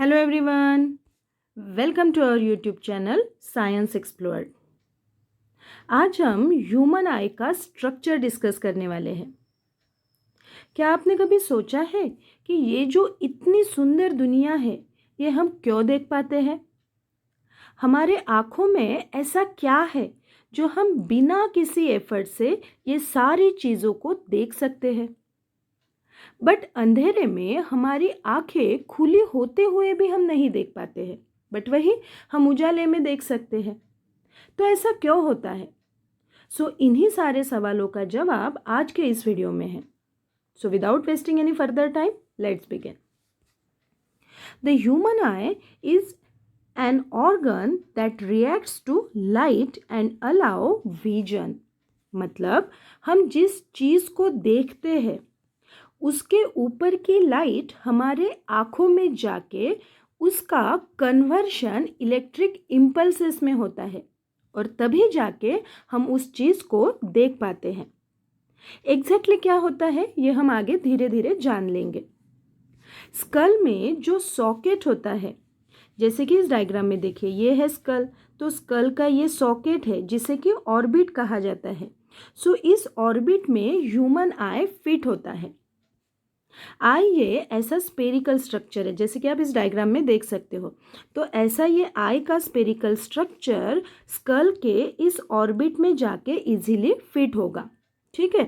Hello everyone, welcome to our YouTube channel science explored. आज हम human आई का structure discuss करने वाले हैं। क्या आपने कभी सोचा है कि ये जो इतनी सुंदर दुनिया है ये हम क्यों देख पाते हैं? हमारे आँखों में ऐसा क्या है जो हम बिना किसी एफर्ट से ये सारी चीज़ों को देख सकते हैं? बट अंधेरे में हमारी आंखें खुली होते हुए भी हम नहीं देख पाते हैं, बट वही हम उजाले में देख सकते हैं। तो ऐसा क्यों होता है? इन्हीं सारे सवालों का जवाब आज के इस वीडियो में है। Without wasting any further time, let's begin. The human I is an organ that reacts to light and allow vision। मतलब हम जिस चीज को देखते हैं उसके ऊपर की लाइट हमारे आँखों में जाके उसका कन्वर्शन इलेक्ट्रिक इम्पल्सेस में होता है और तभी जाके हम उस चीज़ को देख पाते हैं। एग्जैक्टली क्या होता है ये हम आगे धीरे धीरे जान लेंगे। स्कल में जो सॉकेट होता है, जैसे कि इस डायग्राम में देखिए, ये है स्कल, तो स्कल का ये सॉकेट है जिसे कि ऑर्बिट कहा जाता है। इस ऑर्बिट में ह्यूमन आई फिट होता है। आई ये ऐसा स्पेरिकल स्ट्रक्चर है, जैसे कि आप इस डायग्राम में देख सकते हो। तो ऐसा ये आई का स्पेरिकल स्ट्रक्चर स्कल के इस ऑर्बिट में जाके इजीली फिट होगा। ठीक है।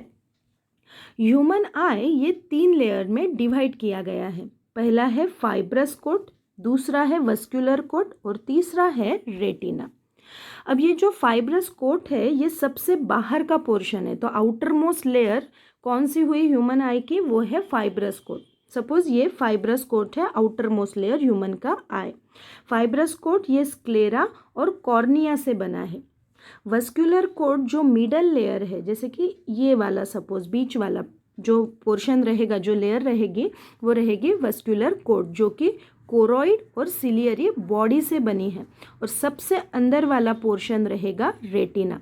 ह्यूमन आई ये 3 लेयर में डिवाइड किया गया है। पहला है फाइब्रस कोट, दूसरा है वस्कुलर कोट और तीसरा है रेटिना। अब ये जो फाइब्रस कोट है ये सबसे बाहर का पोर्शन है, तो आउटर मोस्ट लेयर कौन सी हुई ह्यूमन आई की? वो है फाइब्रस कोट। सपोज ये फाइब्रस कोट है, आउटर मोस्ट लेयर ह्यूमन का आई। फाइब्रस कोट ये स्क्लेरा और कॉर्निया से बना है। वस्कुलर कोट जो मिडल लेयर है, जैसे कि ये वाला, सपोज बीच वाला जो पोर्शन रहेगा, जो लेयर रहेगी वो रहेगी वस्कुलर कोट, जो कि कोरोइड और सिलियरी बॉडी से बनी है। और सबसे अंदर वाला पोर्शन रहेगा रेटिना।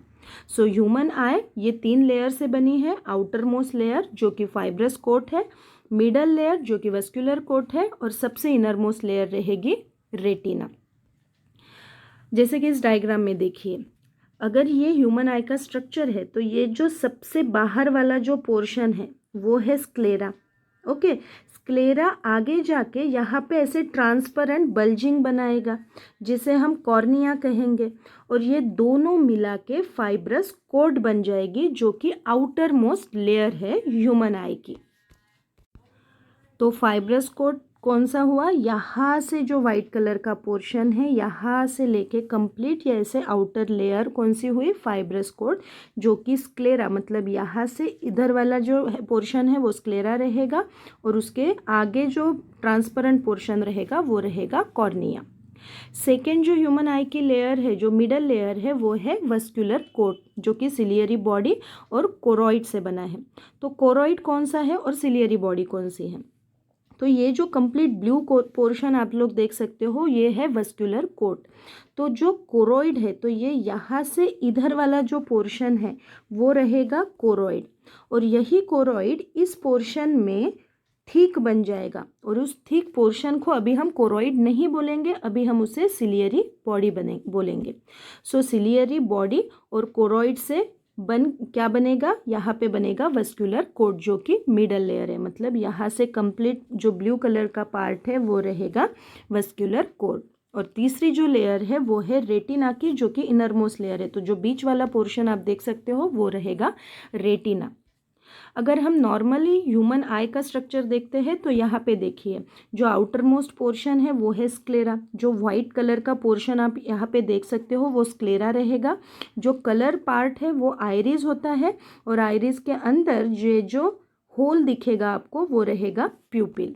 ह्यूमन आई ये 3 लेयर से बनी है। आउटर मोस्ट लेयर जो कि फाइब्रस कोट है, मिडल लेयर जो कि वस्कुलर कोट है और सबसे इनर मोस्ट लेयर रहेगी रेटिना। जैसे कि इस डायग्राम में देखिए, अगर ये ह्यूमन आई का स्ट्रक्चर है तो ये जो सबसे बाहर वाला जो पोर्शन है वो है स्क्लेरा। ओके, स्क्लेरा आगे जाके यहाँ पे ऐसे ट्रांसपेरेंट बल्जिंग बनाएगा जिसे हम कॉर्निया कहेंगे, और ये दोनों मिला के फाइब्रस कोट बन जाएगी जो कि आउटर मोस्ट लेयर है ह्यूमन आई की। तो फाइब्रस कोट कौन सा हुआ? यहाँ से जो वाइट कलर का पोर्शन है यहाँ से लेके कंप्लीट या ऐसे आउटर लेयर कौन सी हुई? फाइब्रस कोट, जो कि स्क्लेरा, मतलब यहाँ से इधर वाला जो पोर्शन है वो स्क्लेरा रहेगा और उसके आगे जो ट्रांसपेरेंट पोर्शन रहेगा वो रहेगा कॉर्निया। सेकेंड जो ह्यूमन आई की लेयर है, जो मिडल लेयर है, वो है वस्कुलर कोट जो कि सिलियरी बॉडी और कोरोइड से बना है। तो कोरोइड कौन सा है और सिलियरी बॉडी कौन सी है? तो ये जो कंप्लीट ब्लू पोर्शन आप लोग देख सकते हो ये है वस्कुलर कोट। तो जो कोरोइड है तो ये यहाँ से इधर वाला जो पोर्शन है वो रहेगा कोरोइड, और यही कोरोइड इस पोर्शन में थिक बन जाएगा, और उस थिक पोर्शन को अभी हम कोरोइड नहीं बोलेंगे, अभी हम उसे सिलियरी बॉडी बोलेंगे। सिलियरी बॉडी और कोरोइड से क्या बनेगा? यहाँ पे बनेगा वस्कुलर कोट जो कि मिडल लेयर है, मतलब यहाँ से कंप्लीट जो ब्लू कलर का पार्ट है वो रहेगा वस्कुलर कोट। और तीसरी जो लेयर है वो है रेटिना की, जो कि इनर मोस्ट लेयर है। तो जो बीच वाला पोर्शन आप देख सकते हो वो रहेगा रेटिना। अगर हम नॉर्मली ह्यूमन आई का स्ट्रक्चर देखते हैं तो यहाँ पे देखिए, जो आउटर मोस्ट पोर्शन है वो है स्क्लेरा, जो वाइट कलर का पोर्शन आप यहाँ पे देख सकते हो वो स्क्लेरा रहेगा। जो कलर पार्ट है वो आइरिस होता है, और आइरिस के अंदर जो होल दिखेगा आपको वो रहेगा प्यूपिल।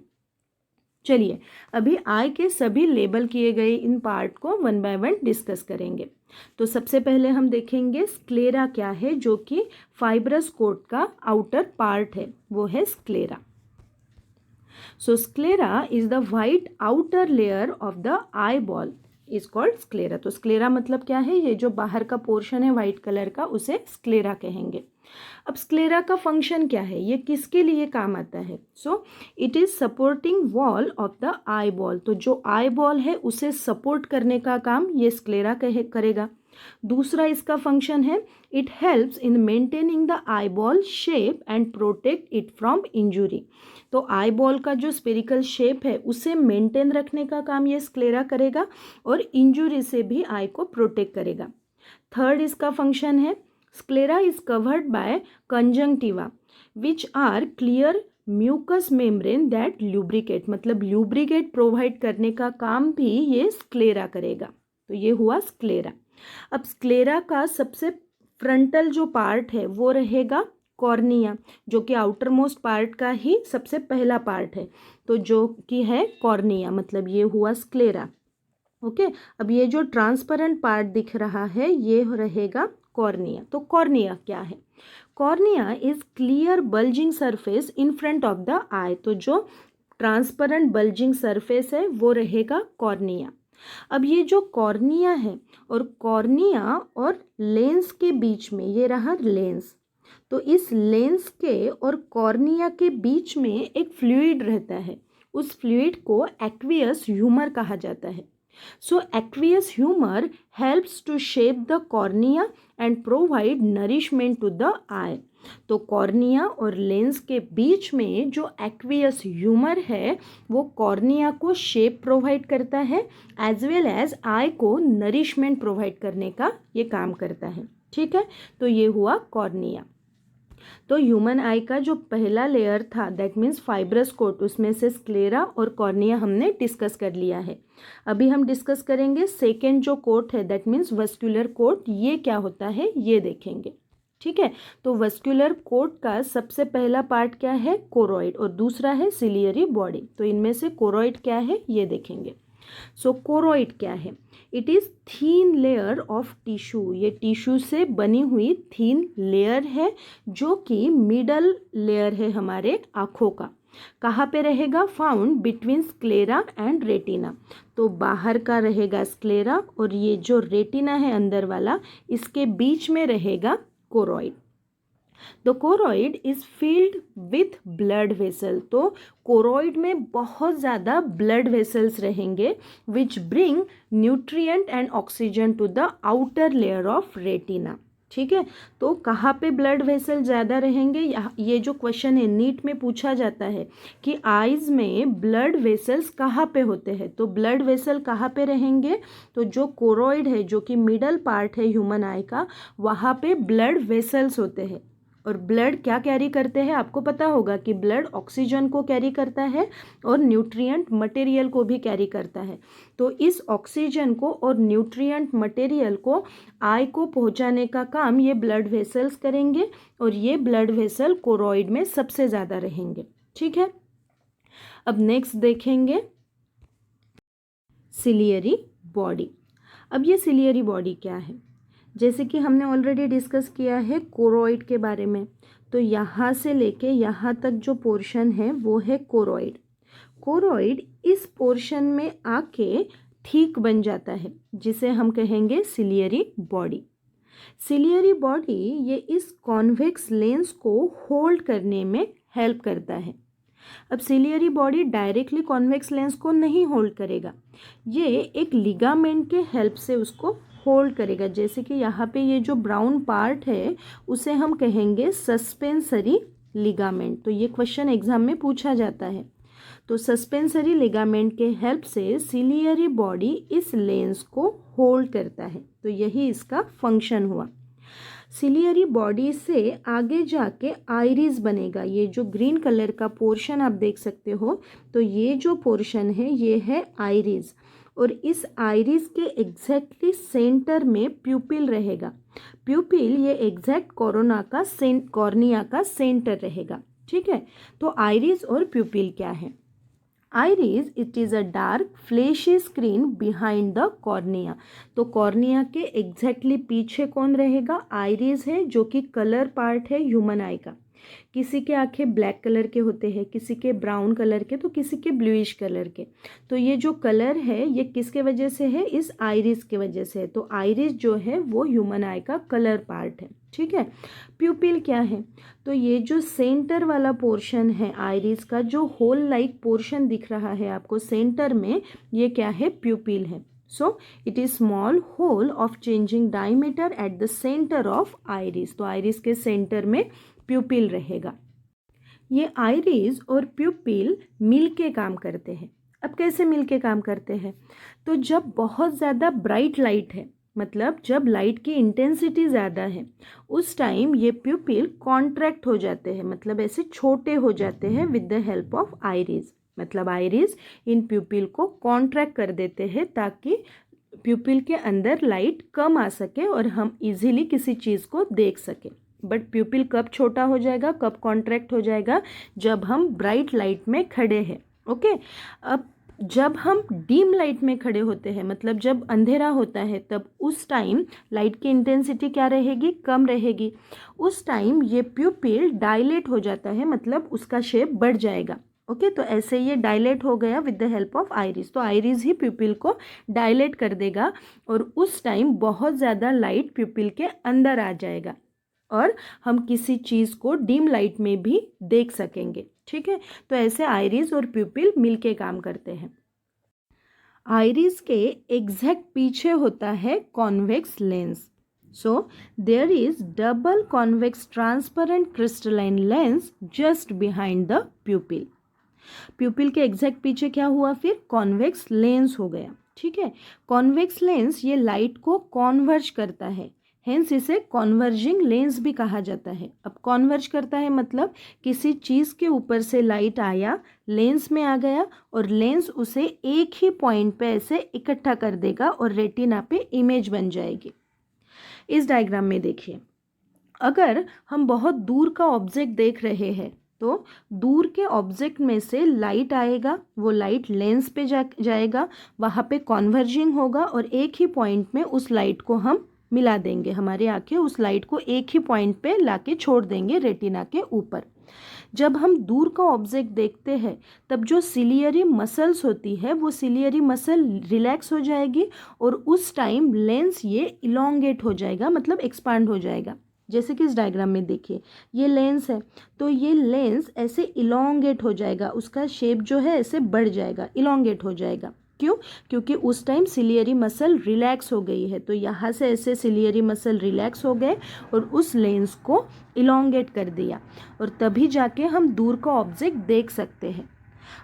चलिए अभी आई के सभी लेबल किए गए इन पार्ट को वन बाय वन डिस्कस करेंगे। तो सबसे पहले हम देखेंगे स्क्लेरा क्या है, जो कि फाइब्रस कोट का आउटर पार्ट है, वो है sclera. Sclera is the white outer layer of the eye ball. Is called sclera. तो स्क्लेरा मतलब क्या है, ये जो बाहर का पोर्शन है वाइट कलर का उसे स्क्लेरा कहेंगे। अब स्क्लेरा का फंक्शन क्या है, ये किसके लिए काम आता है? So it is supporting wall of the eye ball. तो जो आई बॉल है उसे सपोर्ट करने का काम ये स्क्लेरा करेगा। दूसरा इसका फंक्शन है, it helps in maintaining the eye ball shape and protect it from injury. तो आई बॉल का जो स्पेरिकल शेप है उसे मेंटेन रखने का काम ये स्क्लेरा करेगा और इंजुरी से भी आई को प्रोटेक्ट करेगा। थर्ड इसका फंक्शन है, sclera is covered by conjunctiva which are clear mucus membrane that lubricate. मतलब ल्यूब्रिकेट प्रोवाइड करने का काम भी ये स्क्लेरा करेगा। तो ये हुआ स्क्लेरा। अब स्क्लेरा का सबसे फ्रंटल जो पार्ट है वो रहेगा कॉर्निया, जो कि आउटर मोस्ट पार्ट का ही सबसे पहला पार्ट है, तो जो कि है कॉर्निया, मतलब ये हुआ स्क्लेरा। ओके, अब ये जो ट्रांसपेरेंट पार्ट दिख रहा है ये रहेगा कॉर्निया। तो कॉर्निया क्या है? Cornea is clear bulging surface in front of the eye. तो जो ट्रांसपेरेंट बल्जिंग सरफेस है वो रहेगा कॉर्निया। अब ये जो कॉर्निया है और कॉर्निया और लेंस के बीच में ये रहा लेंस, तो इस लेंस के और कॉर्निया के बीच में एक फ्लूइड रहता है, उस फ्लूइड को एक्वियस ह्यूमर कहा जाता है। So aqueous humour helps to shape the cornea and provide nourishment to the eye. तो कॉर्निया और लेंस के बीच में जो एक्वियस ह्यूमर है वो कॉर्निया को शेप प्रोवाइड करता है एज वेल एज आई को नरिशमेंट प्रोवाइड करने का ये काम करता है। ठीक है, तो ये हुआ कॉर्निया। तो ह्यूमन आई का जो पहला लेयर था दैट मीन्स फाइब्रस कोट, उसमें से स्क्लेरा और कॉर्निया हमने डिस्कस कर लिया है। अभी हम डिस्कस करेंगे सेकेंड जो कोट है दैट मीन्स वस्कुलर कोट, ये क्या होता है ये देखेंगे। ठीक है, तो वस्कुलर कोट का सबसे पहला पार्ट क्या है? कोरोइड, और दूसरा है सिलियरी बॉडी। तो इनमें से कोरोइड क्या है ये देखेंगे। सो कोरोइड क्या है? It is thin layer of tissue. ये टिश्यू से बनी हुई थीन लेयर है जो कि मिडल लेयर है हमारे आँखों का। कहाँ पे रहेगा? Found between sclera and retina. तो बाहर का रहेगा स्क्लेरा और ये जो रेटिना है अंदर वाला, इसके बीच में रहेगा choroid. The choroid is filled with blood vessel. तो कोरोइड में बहुत ज़्यादा ब्लड वेसल्स रहेंगे which bring nutrient and oxygen to the outer layer of retina. ठीक है, तो कहाँ पे ब्लड वेसल ज़्यादा रहेंगे? ये जो क्वेश्चन है नीट में पूछा जाता है कि आइज़ में ब्लड वेसल्स कहाँ पे होते हैं, तो ब्लड वेसल कहाँ पे रहेंगे? तो जो कोरोइड है जो कि मिडल पार्ट है ह्यूमन आई का, वहाँ पे ब्लड वेसल्स होते हैं। और ब्लड क्या कैरी करते हैं? आपको पता होगा कि ब्लड ऑक्सीजन को कैरी करता है और न्यूट्रिएंट मटेरियल को भी कैरी करता है। तो इस ऑक्सीजन को और न्यूट्रिएंट मटेरियल को आई को पहुंचाने का काम ये ब्लड वेसल्स करेंगे और ये ब्लड वेसल कोरोइड में सबसे ज़्यादा रहेंगे। ठीक है, अब नेक्स्ट देखेंगे सिलियरी बॉडी। अब ये सिलियरी बॉडी क्या है? जैसे कि हमने ऑलरेडी डिस्कस किया है कोरोइड के बारे में, तो यहाँ से लेके यहाँ तक जो पोर्शन है वो है कोरोइड। कोरोइड इस पोर्शन में आके ठीक बन जाता है जिसे हम कहेंगे सिलियरी बॉडी। सिलियरी बॉडी ये इस कॉन्वेक्स लेंस को होल्ड करने में हेल्प करता है। अब ciliary body directly convex lens को नहीं होल्ड करेगा, ये एक लिगामेंट के हेल्प से उसको होल्ड करेगा। जैसे कि यहाँ पे ये जो ब्राउन पार्ट है उसे हम कहेंगे सस्पेंसरी लिगामेंट। तो ये क्वेश्चन एग्जाम में पूछा जाता है। तो सस्पेंसरी लिगामेंट के हेल्प से सिलियरी बॉडी इस लेंस को होल्ड करता है। तो यही इसका फंक्शन हुआ। सिलियरी बॉडी से आगे जाके आइरिस बनेगा। ये जो ग्रीन कलर का पोर्शन आप देख सकते हो, तो ये जो पोर्शन है ये है आइरिस, और इस आइरिस के एग्जैक्टली सेंटर में प्यूपिल रहेगा। प्यूपिल ये एग्जैक्ट कॉर्निया का सेंटर रहेगा। ठीक है, तो आइरिस और प्यूपिल क्या है? Iris it is a dark fleshy screen behind the cornea. तो कॉर्निया के एग्जैक्टली पीछे कौन रहेगा? आइरिस है जो कि कलर पार्ट है ह्यूमन आई का। किसी के आँखें ब्लैक कलर के होते हैं, किसी के ब्राउन कलर के, तो किसी के ब्लूइश कलर के। तो ये जो कलर है ये किसके वजह से है? इस आइरिस के वजह से है। तो आइरिस जो है वो ह्यूमन आई का कलर पार्ट है, ठीक है। प्यूपिल क्या है? तो ये जो सेंटर वाला पोर्शन है आइरिस का, जो होल लाइक पोर्शन दिख रहा है आपको सेंटर में, ये क्या है? प्यूपिल है। So it is small hole of changing diameter at the center of iris. तो iris के सेंटर में प्यूपिल रहेगा। ये आइरिस और प्यूपिल मिल के काम करते हैं। अब कैसे मिल के काम करते हैं? तो जब बहुत ज़्यादा ब्राइट लाइट है, मतलब जब लाइट की इंटेंसिटी ज़्यादा है, उस टाइम ये प्यूपिल कॉन्ट्रैक्ट हो जाते हैं, मतलब ऐसे छोटे हो जाते हैं with the help of iris. मतलब आइरिस इन प्यूपिल को कॉन्ट्रैक्ट कर देते हैं ताकि प्यूपिल के अंदर लाइट कम आ सके और हम इजीली किसी चीज़ को देख सकें। बट प्यूपिल कब छोटा हो जाएगा, कब कॉन्ट्रैक्ट हो जाएगा? जब हम ब्राइट लाइट में खड़े हैं। ओके, अब जब हम डीम लाइट में खड़े होते हैं, मतलब जब अंधेरा होता है, तब उस टाइम लाइट की इंटेंसिटी क्या रहेगी? कम रहेगी। उस टाइम ये प्यूपिल डायलेट हो जाता है, मतलब उसका शेप बढ़ जाएगा। ओके, तो ऐसे ये डायलेट हो गया with the help of iris. तो आइरिस ही प्यूपिल को डायलेट कर देगा और उस टाइम बहुत ज़्यादा लाइट प्यूपिल के अंदर आ जाएगा और हम किसी चीज़ को डीम लाइट में भी देख सकेंगे, ठीक है। तो ऐसे आइरिस और प्यूपिल मिलके काम करते हैं। आइरिस के एग्जैक्ट पीछे होता है convex lens. So there is double convex transparent crystalline lens just behind the pupil. Pupil के एग्जैक्ट पीछे क्या हुआ? फिर कॉन्वेक्स लेंस हो गया, ठीक है। कॉन्वेक्स लेंस ये लाइट को कॉन्वर्ज करता है, हेंस इसे कॉन्वर्जिंग लेंस भी कहा जाता है। अब कॉन्वर्ज करता है मतलब किसी चीज़ के ऊपर से लाइट आया, लेंस में आ गया और लेंस उसे एक ही पॉइंट पे ऐसे इकट्ठा कर देगा और रेटिना पे इमेज बन जाएगी। इस डायग्राम में देखिए, अगर हम बहुत दूर का ऑब्जेक्ट देख रहे हैं तो दूर के ऑब्जेक्ट में से लाइट आएगा, वो लाइट लेंस पे जाएगा, वहाँ पे कॉन्वर्जिंग होगा और एक ही पॉइंट में उस लाइट को हम मिला देंगे। हमारी आंखें उस लाइट को एक ही पॉइंट पे लाके छोड़ देंगे रेटिना के ऊपर। जब हम दूर का ऑब्जेक्ट देखते हैं तब जो सिलियरी मसल्स होती है वो सिलियरी मसल रिलैक्स हो जाएगी और उस टाइम लेंस ये इलोंगेट हो जाएगा, मतलब एक्सपांड हो जाएगा। जैसे कि इस डायग्राम में देखिए, ये लेंस है तो ये लेंस ऐसे इलोंगेट हो जाएगा, उसका शेप जो है ऐसे बढ़ जाएगा, इलोंगेट हो जाएगा। क्यों? क्योंकि उस टाइम सिलियरी मसल रिलैक्स हो गई है। तो यहाँ से ऐसे सिलियरी मसल रिलैक्स हो गए और उस लेंस को इलोंगेट कर दिया और तभी जाके हम दूर का ऑब्जेक्ट देख सकते हैं।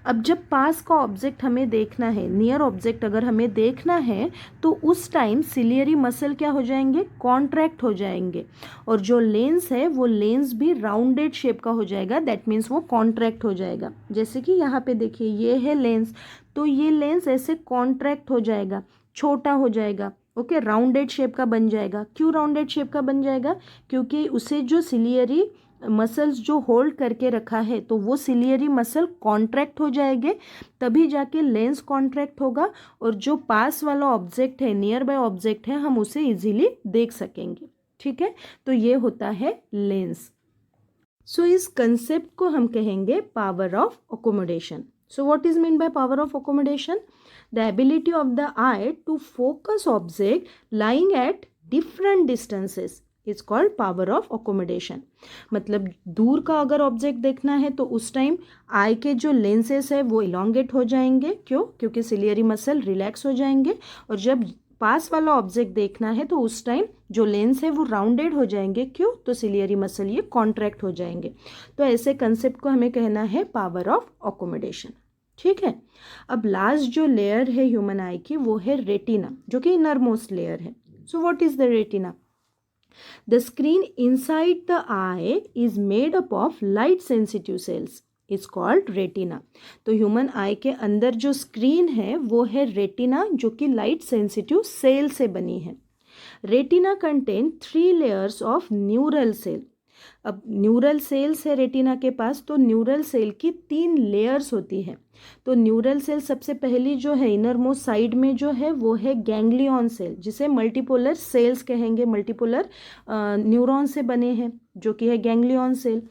अब जब पास का ऑब्जेक्ट हमें देखना है, नियर ऑब्जेक्ट अगर हमें देखना है, तो उस टाइम सिलियरी मसल क्या हो जाएंगे? कॉन्ट्रैक्ट हो जाएंगे और जो लेंस है वो लेंस भी राउंडेड शेप का हो जाएगा, दैट मीन्स वो कॉन्ट्रैक्ट हो जाएगा। जैसे कि यहाँ पे देखिए, ये है लेंस, तो ये लेंस ऐसे कॉन्ट्रैक्ट हो जाएगा, छोटा हो जाएगा, ओके, राउंडेड शेप का बन जाएगा। क्यों राउंडेड शेप का बन जाएगा? क्योंकि उसे जो सिलियरी मसल्स जो होल्ड करके रखा है तो वो सिलियरी मसल कॉन्ट्रैक्ट हो जाएंगे, तभी जाके लेंस कॉन्ट्रैक्ट होगा और जो पास वाला ऑब्जेक्ट है, नियर बाय ऑब्जेक्ट है, हम उसे इजीली देख सकेंगे, ठीक है। तो ये होता है लेंस। सो इस कंसेप्ट को हम कहेंगे power of accommodation. So what is mean by power of accommodation? The ability of the eye to focus object lying at different distances is called power of accommodation. मतलब दूर का अगर ऑब्जेक्ट देखना है तो उस टाइम आई के जो लेंसेस है वो इलोंगेट हो जाएंगे। क्यों? क्योंकि सिलियरी मसल रिलैक्स हो जाएंगे। और जब पास वाला ऑब्जेक्ट देखना है तो उस टाइम जो लेंस है वो राउंडेड हो जाएंगे। क्यों? तो सिलियरी मसल ये कॉन्ट्रैक्ट हो जाएंगे। तो ऐसे कंसेप्ट को हमें कहना है पावर ऑफ अकोमोडेशन, ठीक है। अब लास्ट जो लेयर है ह्यूमन आई की वो है रेटिना, जो कि इनर मोस्ट लेयर है। सो what is the retina? The screen inside the eye is made up of light sensitive cells. It's called retina. तो ह्यूमन आई के अंदर जो स्क्रीन है वो है रेटिना, जो कि लाइट सेंसिटिव सेल से बनी है। Retina contain 3 layers of neural cell. अब न्यूरल सेल्स है रेटिना के पास, तो न्यूरल सेल की 3 लेयर्स होती है। तो न्यूरल सेल सबसे पहली जो है इनर मोस्ट साइड में जो है वो है गैंग्लियन सेल, जिसे मल्टीपोलर सेल्स कहेंगे। मल्टीपोलर न्यूरॉन से बने हैं, जो कि है गैंग्लियन सेल।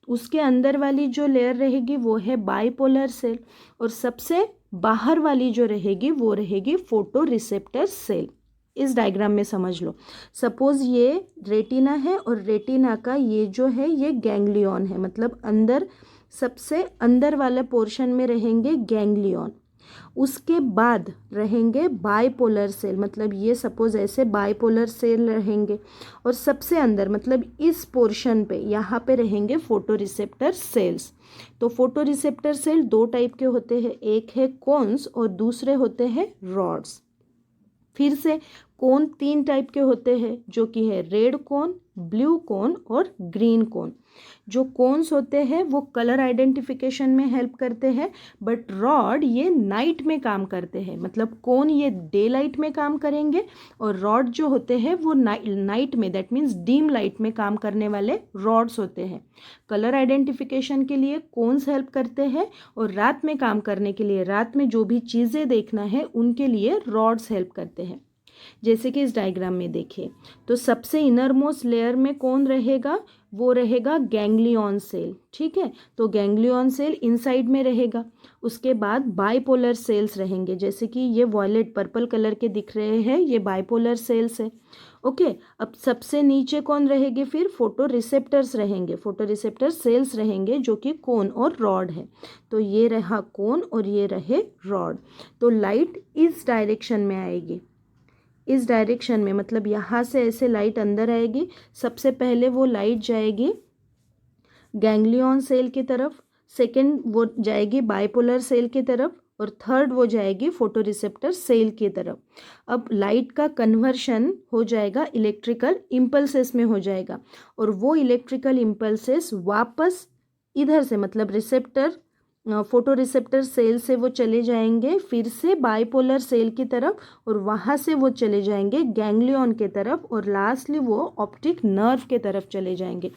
उसके अंदर वाली जो लेयर रहेगी वो है बाइपोलर सेल, और सबसे बाहर वाली जो रहेगी वो रहेगी फोटो रिसेप्टर सेल। इस डायग्राम में समझ लो, सपोज ये रेटिना है और रेटिना का ये जो है ये गैंग्लियन है, मतलब अंदर सबसे अंदर वाले पोर्शन में रहेंगे गैंग्लियन। उसके बाद रहेंगे बाइपोलर सेल, मतलब ये सपोज ऐसे बाइपोलर सेल रहेंगे, और सबसे अंदर मतलब इस पोर्शन पे यहाँ पे रहेंगे फोटो रिसेप्टर सेल्स। तो फोटो रिसेप्टर सेल दो टाइप के होते हैं, एक है कोन्स और दूसरे होते हैं रॉड्स। फिर से कोन तीन टाइप के होते हैं, जो कि है रेड कोन, ब्लू कोन और ग्रीन कोन। जो कोन्स होते हैं वो कलर आइडेंटिफिकेशन में हेल्प करते हैं, बट रॉड ये नाइट में काम करते हैं। मतलब कोन ये डे लाइट में काम करेंगे और रॉड जो होते हैं वो नाइट में, दैट मीन्स डीम लाइट में काम करने वाले रॉड्स होते हैं। कलर आइडेंटिफिकेशन के लिए कोन्स हेल्प करते हैं, और रात में काम करने के लिए, रात में जो भी चीज़ें देखना है उनके लिए रॉड्स हेल्प करते हैं। जैसे कि इस डायग्राम में देखिए, तो सबसे इनर मोस्ट लेयर में कौन रहेगा, वो रहेगा गैंग्लियन सेल। ठीक है, तो गैंग्लियन सेल इनसाइड में रहेगा। उसके बाद बाइपोलर सेल्स रहेंगे, जैसे कि ये वॉयलेट पर्पल कलर के दिख रहे हैं, ये बाइपोलर सेल्स है। ओके, अब सबसे नीचे कौन रहेंगे, फिर फोटो रिसेप्टर्स रहेंगे, फोटो रिसेप्टर सेल्स रहेंगे, जो कि कोन और रॉड है। तो ये रहा कोन और ये रहे रॉड। तो लाइट इस डायरेक्शन में आएगी, इस डायरेक्शन में, मतलब यहाँ से ऐसे लाइट अंदर आएगी। सबसे पहले वो लाइट जाएगी गैंग्लियन सेल की तरफ, सेकंड वो जाएगी बाइपोलर सेल की तरफ, और थर्ड वो जाएगी फोटो रिसेप्टर सेल की तरफ। अब लाइट का कन्वर्शन हो जाएगा इलेक्ट्रिकल इम्पल्सेस में हो जाएगा, और वो इलेक्ट्रिकल इम्पल्सेस वापस इधर से, मतलब रिसेप्टर फोटो रिसेप्टर सेल से वो चले जाएंगे फिर से बाइपोलर सेल की तरफ, और वहाँ से वो चले जाएंगे गैंग्लियन के तरफ, और लास्टली वो ऑप्टिक नर्व के तरफ चले जाएंगे।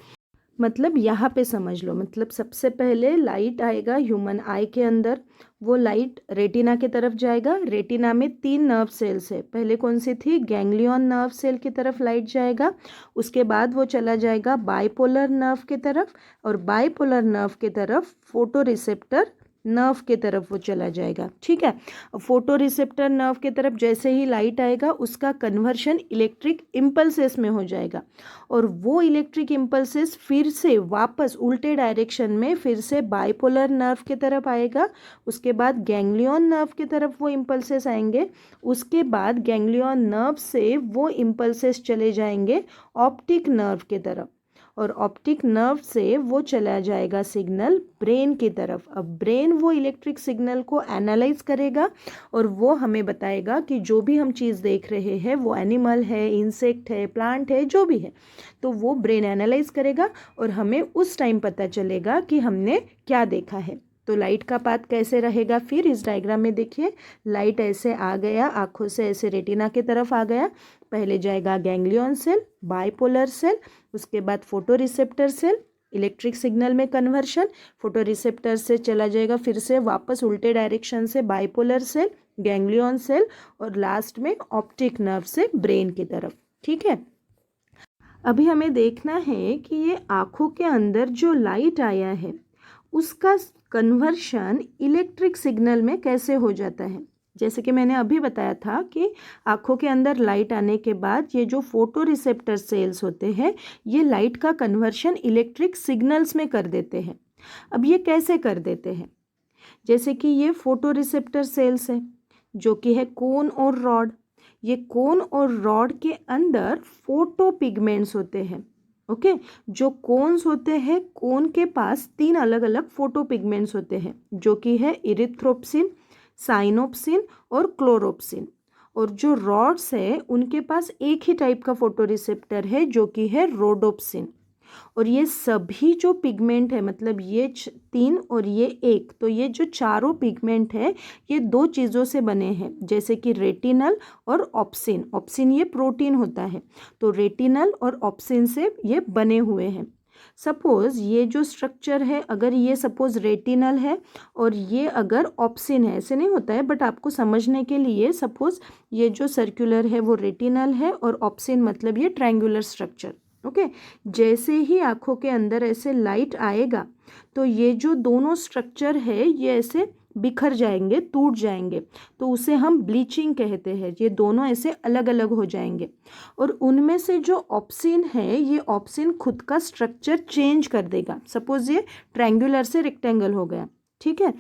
मतलब यहाँ पे समझ लो, मतलब सबसे पहले लाइट आएगा ह्यूमन आई के अंदर, वो लाइट रेटिना की तरफ जाएगा। रेटिना में 3 नर्व सेल्स है, पहले कौन सी थी, गैंग्लियन नर्व सेल की तरफ लाइट जाएगा। उसके बाद वो चला जाएगा बाइपोलर नर्व की तरफ, और बाइपोलर नर्व की तरफ फोटो रिसेप्टर नर्व के तरफ वो चला जाएगा। ठीक है, फोटो रिसेप्टर नर्व के तरफ जैसे ही लाइट आएगा उसका कन्वर्शन इलेक्ट्रिक इम्पल्सेस में हो जाएगा, और वो इलेक्ट्रिक इम्पल्सेस फिर से वापस उल्टे डायरेक्शन में फिर से बाइपोलर नर्व की तरफ आएगा। उसके बाद गैंग्लियन नर्व की तरफ वो इम्पल्सेस आएंगे। उसके बाद गैंग्लियन नर्व से वो इम्पल्सेस चले जाएंगे ऑप्टिक नर्व की तरफ, और ऑप्टिक नर्व से वो चला जाएगा सिग्नल ब्रेन की तरफ। अब ब्रेन वो इलेक्ट्रिक सिग्नल को एनालाइज करेगा, और वो हमें बताएगा कि जो भी हम चीज़ देख रहे हैं वो एनिमल है, इंसेक्ट है, प्लांट है, जो भी है, तो वो ब्रेन एनालाइज करेगा और हमें उस टाइम पता चलेगा कि हमने क्या देखा है। तो लाइट का पाथ कैसे रहेगा, फिर इस डायग्राम में देखिए, लाइट ऐसे आ गया, आँखों से ऐसे रेटिना की तरफ आ गया, पहले जाएगा गैंग्लियन सेल, बाइपोलर सेल, उसके बाद photo receptor cell, electric signal में कन्वर्शन, फोटो रिसेप्टर से चला जाएगा फिर से वापस उल्टे डायरेक्शन से बाइपोलर सेल, गैंग्लियन सेल, और लास्ट में ऑप्टिक नर्व से ब्रेन की तरफ। ठीक है, अभी हमें देखना है कि ये आँखों के अंदर जो लाइट आया है उसका कन्वर्शन इलेक्ट्रिक सिग्नल में कैसे हो जाता है। जैसे कि मैंने अभी बताया था कि आँखों के अंदर लाइट आने के बाद ये जो फोटो रिसेप्टर सेल्स होते हैं ये लाइट का कन्वर्शन इलेक्ट्रिक सिग्नल्स में कर देते हैं। अब ये कैसे कर देते हैं, जैसे कि ये फोटो रिसेप्टर सेल्स है जो कि है कोन और रॉड। ये कोन और रॉड के अंदर फोटो पिगमेंट्स होते हैं। ओके, जो कोन्स होते हैं, कोन के पास 3 अलग अलग फोटो पिगमेंट्स होते हैं, जो कि है इरिथ्रोप्सिन, साइनोप्सिन और क्लोरोप्सिन। और जो रॉड्स है उनके पास एक ही टाइप का फोटो रिसेप्टर है, जो कि है रोडोप्सिन। और ये सभी जो पिगमेंट है, मतलब ये 3 और ये 1, तो ये जो चारों पिगमेंट है ये 2 चीज़ों से बने हैं, जैसे कि रेटिनल और ऑप्सिन। ऑप्सिन ये प्रोटीन होता है, तो रेटिनल और ऑप्सिन से ये बने हुए हैं। सपोज ये जो स्ट्रक्चर है, अगर ये सपोज रेटिनल है और ये अगर ऑप्सिन है, ऐसे नहीं होता है, बट आपको समझने के लिए सपोज ये जो सर्कुलर है वो रेटिनल है और ऑप्सिन मतलब ये ट्रायंगुलर स्ट्रक्चर। ओके। जैसे ही आँखों के अंदर ऐसे लाइट आएगा तो ये जो दोनों स्ट्रक्चर है ये ऐसे बिखर जाएंगे, टूट जाएंगे, तो उसे हम ब्लीचिंग कहते हैं। ये दोनों ऐसे अलग अलग हो जाएंगे और उनमें से जो ऑप्सिन है ये ऑप्सिन खुद का स्ट्रक्चर चेंज कर देगा। सपोज ये ट्रायंगुलर से रेक्टेंगल हो गया, ठीक है,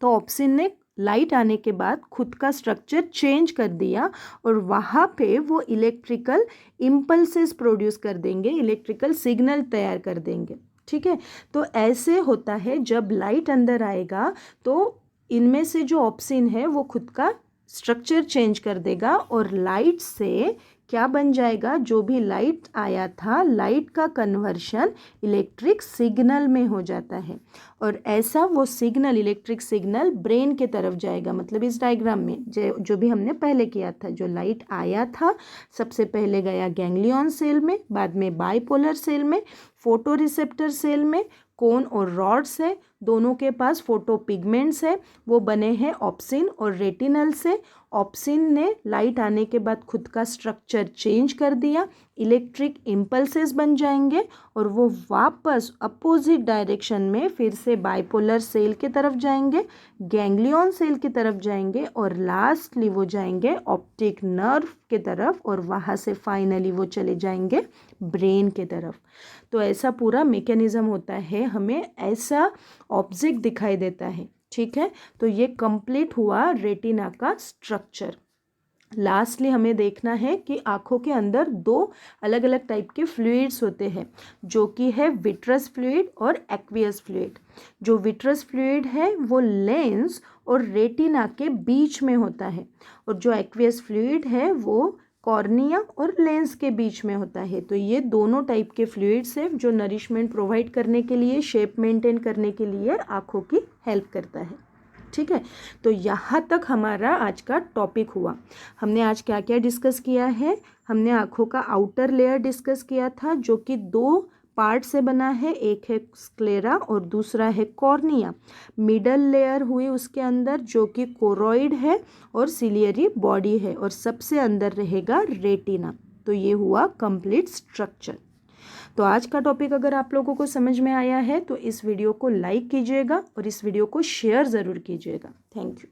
तो ऑप्सिन ने लाइट आने के बाद खुद का स्ट्रक्चर चेंज कर दिया और वहाँ पे वो इलेक्ट्रिकल इम्पल्सेस प्रोड्यूस कर देंगे, इलेक्ट्रिकल सिग्नल तैयार कर देंगे, ठीक है। तो ऐसे होता है जब लाइट अंदर आएगा तो इनमें से जो ऑप्सिन है वो खुद का स्ट्रक्चर चेंज कर देगा और लाइट से क्या बन जाएगा, जो भी लाइट आया था लाइट का कन्वर्शन इलेक्ट्रिक सिग्नल में हो जाता है और ऐसा वो सिग्नल, इलेक्ट्रिक सिग्नल ब्रेन के तरफ जाएगा। मतलब इस डायग्राम में जो भी हमने पहले किया था, जो लाइट आया था सबसे पहले गया गैंग्लियन सेल में, बाद में बाइपोलर सेल में, फोटो रिसेप्टर सेल में कोन और रॉड्स है, दोनों के पास फोटो पिगमेंट्स है, वो बने हैं ऑप्सिन और रेटिनल से। ऑप्सिन ने लाइट आने के बाद खुद का स्ट्रक्चर चेंज कर दिया, इलेक्ट्रिक इम्पल्सेस बन जाएंगे और वो वापस अपोजिट डायरेक्शन में फिर से बाइपोलर सेल की तरफ जाएंगे, गैंग्लियन सेल की तरफ जाएंगे और लास्टली वो जाएंगे ऑप्टिक नर्व के तरफ और वहाँ से फाइनली वो चले जाएंगे ब्रेन के तरफ। तो ऐसा पूरा मैकेनिज्म होता है, हमें ऐसा ऑब्जेक्ट दिखाई देता है, ठीक है। तो ये कंप्लीट हुआ रेटिना का स्ट्रक्चर। लास्टली हमें देखना है कि आँखों के अंदर दो अलग अलग टाइप के फ्लूइड्स होते हैं, जो कि है विट्रस फ्लूइड और एक्वियस फ्लूइड। जो विट्रस फ्लूइड है वो लेंस और रेटिना के बीच में होता है और जो एक्वियस फ्लूइड है वो कॉर्निया और लेंस के बीच में होता है। तो ये दोनों टाइप के फ्लूइड्स हैं जो नरिशमेंट प्रोवाइड करने के लिए, शेप मेंटेन करने के लिए आँखों की हेल्प करता है, ठीक है। तो यहाँ तक हमारा आज का टॉपिक हुआ। हमने आज क्या क्या डिस्कस किया है, हमने आँखों का आउटर लेयर डिस्कस किया था जो कि दो पार्ट से बना है, एक है स्क्लेरा और दूसरा है कॉर्निया। मिडल लेयर हुई उसके अंदर जो कि कोरोइड है और सिलियरी बॉडी है और सबसे अंदर रहेगा रेटिना। तो ये हुआ कंप्लीट स्ट्रक्चर। तो आज का टॉपिक अगर आप लोगों को समझ में आया है तो इस वीडियो को लाइक कीजिएगा और इस वीडियो को शेयर ज़रूर कीजिएगा। Thank you.